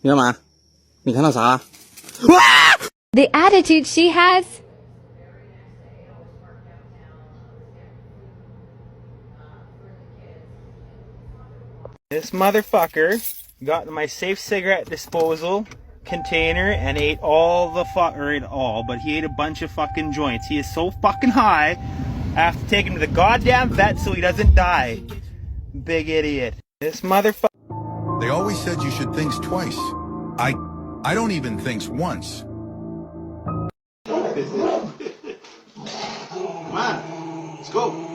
你干嘛？你看到啥？The attitude she has. This motherfucker got my safe cigarette disposal container and ate all the but he ate a bunch of fucking joints. He is so fucking high. I have to take him to the goddamn vet so he doesn't die. Big idiot. This motherfucker. They always said you should think twice. I don't even think once. Come on, let's go.